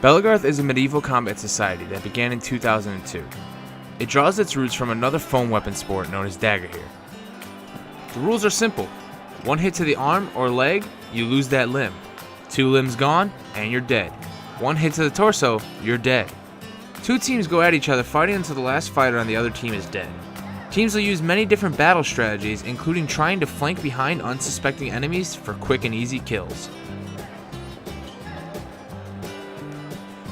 Belegarth is a medieval combat society that began in 2002. It draws its roots from another foam weapon sport known as dagger here. The rules are simple. One hit to the arm or leg, you lose that limb. 2 limbs gone, and you're dead. 1 hit to the torso, you're dead. 2 teams go at each other fighting until the last fighter on the other team is dead. Teams will use many different battle strategies, including trying to flank behind unsuspecting enemies for quick and easy kills.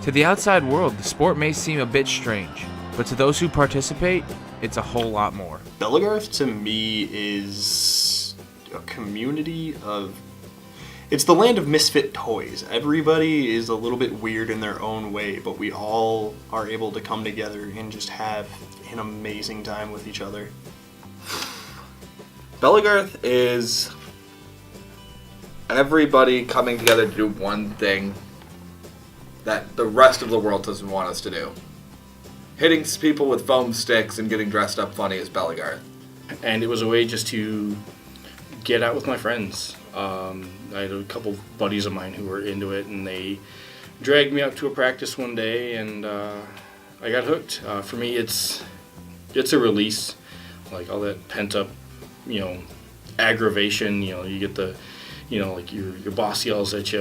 To the outside world, the sport may seem a bit strange, but to those who participate, it's a whole lot more. Belegarth to me is a community of... It's the land of misfit toys. Everybody is a little bit weird in their own way, but we all are able to come together and just have an amazing time with each other. Belegarth is everybody coming together to do one thing that the rest of the world doesn't want us to do. Hitting people with foam sticks and getting dressed up funny is Belegarth. And it was a way just to get out with my friends. I had a couple buddies of mine who were into it, and they dragged me out to a practice one day, and I got hooked. For me, it's a release, like all that pent up, aggravation. You get the, like your boss yells at you,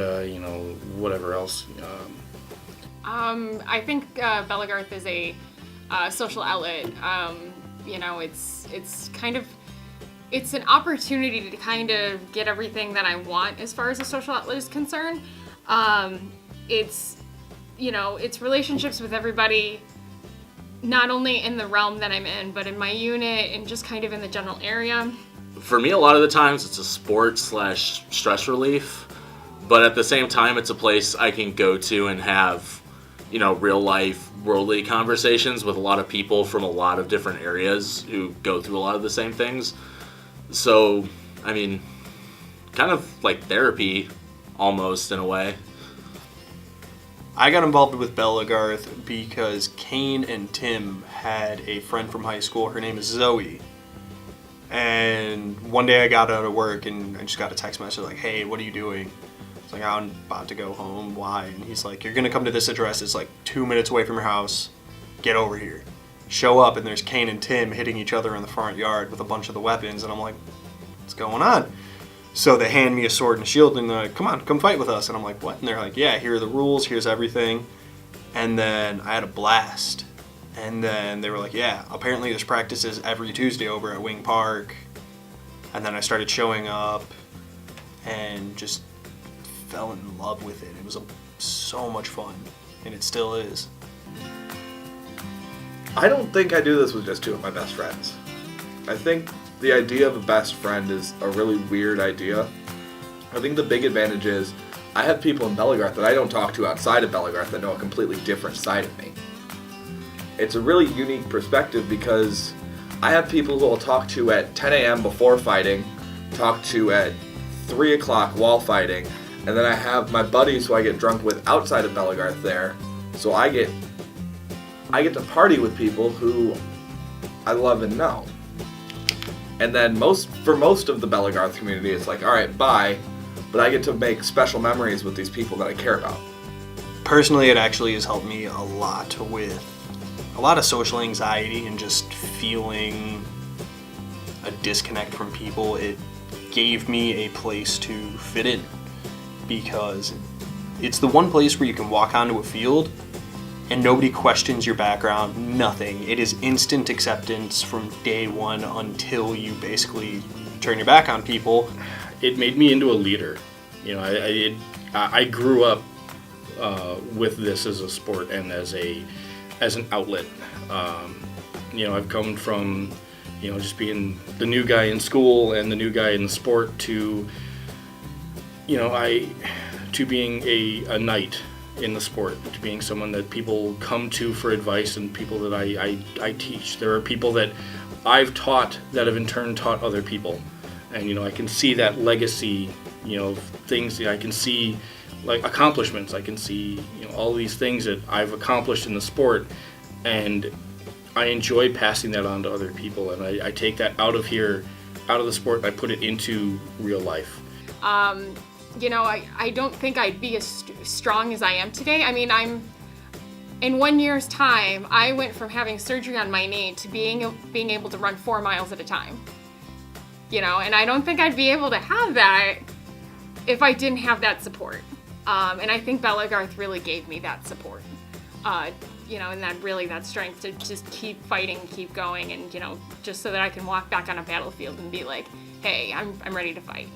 whatever else. I think Belegarth is a social outlet. It's an opportunity to kind of get everything that I want as far as a social outlet is concerned. It's relationships with everybody, not only in the realm that I'm in, but in my unit and just kind of in the general area. For me, a lot of the times it's a sport / stress relief, but at the same time, it's a place I can go to and have, real life, worldly conversations with a lot of people from a lot of different areas who go through a lot of the same things. So, kind of like therapy, almost, in a way. I got involved with Belegarth because Kane and Tim had a friend from high school. Her name is Zoe. And one day I got out of work and I just got a text message like, "Hey, what are you doing?" I was like, "I'm about to go home." "Why?" And he's like, "You're going to come to this address. It's like 2 minutes away from your house. Get over here." Show up and there's Kane and Tim hitting each other in the front yard with a bunch of the weapons, and I'm like, what's going on? So they hand me a sword and a shield and they're like, "Come on, come fight with us." And I'm like, what? And they're like, "Yeah, here are the rules, here's everything." And then I had a blast. And then they were like, "Yeah, apparently there's practices every Tuesday over at Wing Park." And then I started showing up and just fell in love with it. It was so much fun, and it still is. I don't think I do this with just 2 of my best friends. I think the idea of a best friend is a really weird idea. I think the big advantage is I have people in Belegarth that I don't talk to outside of Belegarth that know a completely different side of me. It's a really unique perspective because I have people who I'll talk to at 10 a.m. before fighting, talk to at 3 o'clock while fighting, and then I have my buddies who I get drunk with outside of Belegarth there. So I get to party with people who I love and know. And then for most of the Belegarth community, it's like, all right, bye, but I get to make special memories with these people that I care about. Personally, it actually has helped me a lot with a lot of social anxiety and just feeling a disconnect from people. It gave me a place to fit in because it's the one place where you can walk onto a field and nobody questions your background, nothing. It is instant acceptance from day one until you basically turn your back on people. It made me into a leader. I grew up with this as a sport and as an outlet. I've come from, just being the new guy in school and the new guy in the sport to being a knight in the sport, to being someone that people come to for advice and people that I teach. There are people that I've taught that have in turn taught other people. And, I can see that legacy, things that I can see, like accomplishments. I can see, all these things that I've accomplished in the sport, and I enjoy passing that on to other people. And I take that out of here, out of the sport, and I put it into real life. I don't think I'd be as strong as I am today. I mean, in 1 year's time, I went from having surgery on my knee to being able to run 4 miles at a time. And I don't think I'd be able to have that if I didn't have that support. And I think Belegarth really gave me that support. And that strength to just keep fighting, keep going, and, just so that I can walk back on a battlefield and be like, hey, I'm ready to fight.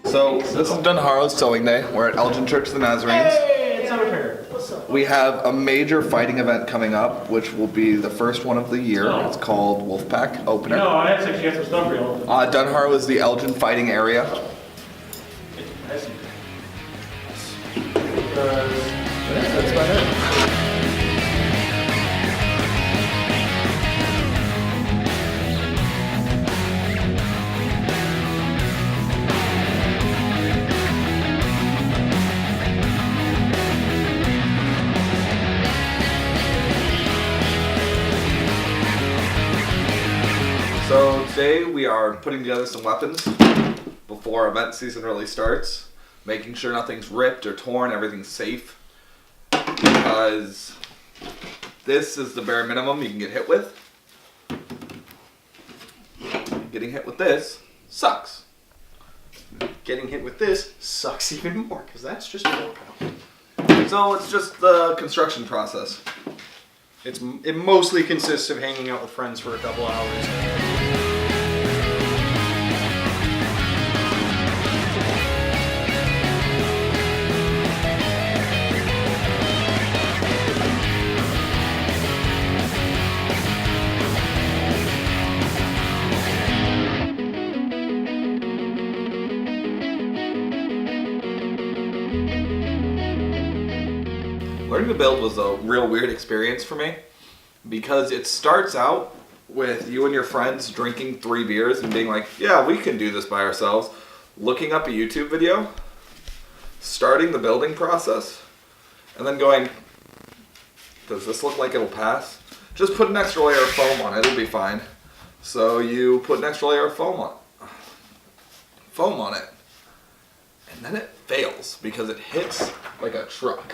So this is Dunharrow's Sewing Day. We're at Elgin Church of the Nazarenes. Hey, it's over here. What's up? We have a major fighting event coming up, which will be the first one of the year. Oh. It's called Wolfpack Opener. No, I actually got some stuff for you. Dunharrow is the Elgin fighting area. That's about it. So today we are putting together some weapons before event season really starts, making sure nothing's ripped or torn, everything's safe, because this is the bare minimum you can get hit with. Getting hit with this sucks. Getting hit with this sucks even more, because that's just 4 pounds. So it's just the construction process. It mostly consists of hanging out with friends for a couple hours. Learning to build was a real weird experience for me because it starts out with you and your friends drinking 3 beers and being like, yeah, we can do this by ourselves, looking up a YouTube video, starting the building process, and then going, does this look like it'll pass? Just put an extra layer of foam on it, it'll be fine. So you put an extra layer of foam on it, and then it fails because it hits like a truck.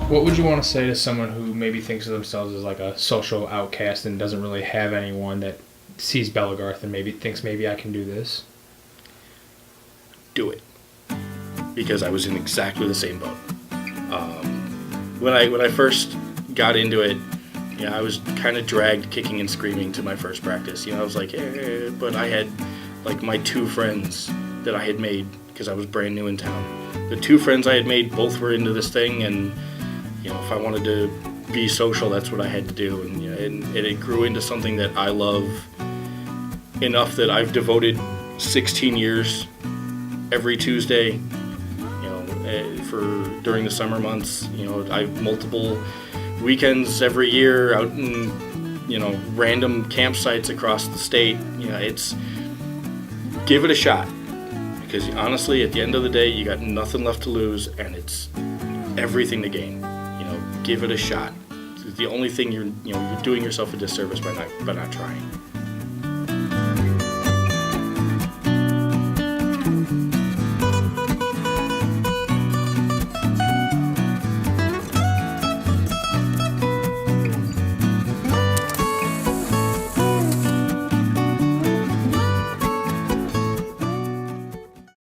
What would you want to say to someone who maybe thinks of themselves as like a social outcast and doesn't really have anyone that sees Belegarth and maybe thinks maybe I can do this? Do it, because I was in exactly the same boat. When I first got into it, I was kind of dragged kicking and screaming to my first practice. I was like, but I had like my 2 friends that I had made because I was brand new in town. The 2 friends I had made both were into this thing, and if I wanted to be social, that's what I had to do. And it grew into something that I love enough that I've devoted 16 years every Tuesday, for during the summer months. I have multiple weekends every year out in, random campsites across the state. It's give it a shot, because honestly, at the end of the day, you got nothing left to lose, and it's everything to gain. Give it a shot. The only thing you're doing yourself a disservice by not trying.